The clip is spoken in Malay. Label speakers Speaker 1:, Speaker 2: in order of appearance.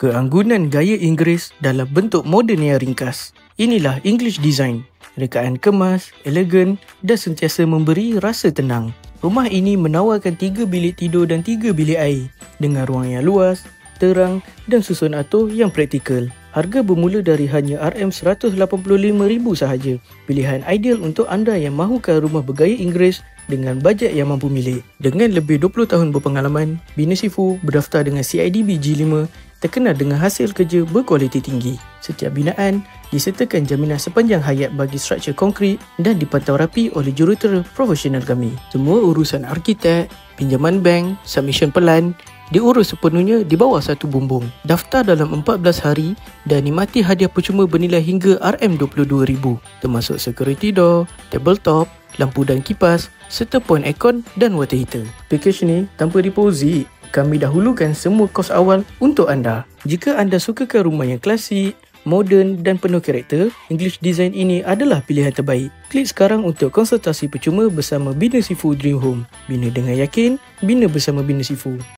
Speaker 1: Keanggunan gaya Inggeris dalam bentuk moden yang ringkas. Inilah English Design. Rekaan kemas, elegan dan sentiasa memberi rasa tenang. Rumah ini menawarkan 3 bilik tidur dan 3 bilik air dengan ruang yang luas, terang dan susun atur yang praktikal. Harga bermula dari hanya RM185,000 sahaja. Pilihan ideal untuk anda yang mahukan rumah bergaya Inggeris dengan bajet yang mampu milik. Dengan lebih 20 tahun berpengalaman, Bina Sifu berdaftar dengan CIDB G5, terkenal dengan hasil kerja berkualiti tinggi. Setiap binaan disertakan jaminan sepanjang hayat bagi struktur konkrit dan dipantau rapi oleh jurutera profesional kami. Semua urusan arkitek, pinjaman bank, submission pelan diurus sepenuhnya di bawah satu bumbung. Daftar dalam 14 hari dan nikmati hadiah percuma bernilai hingga RM22,000 termasuk security door, tabletop, lampu dan kipas serta point aircon dan water heater. Package ni tanpa deposit. Kami dahulukan semua kos awal untuk anda. Jika anda sukakan rumah yang klasik, moden dan penuh karakter, English Design ini adalah pilihan terbaik. Klik sekarang untuk konsultasi percuma bersama Bina Sifu Dream Home. Bina dengan yakin, bina bersama Bina Sifu.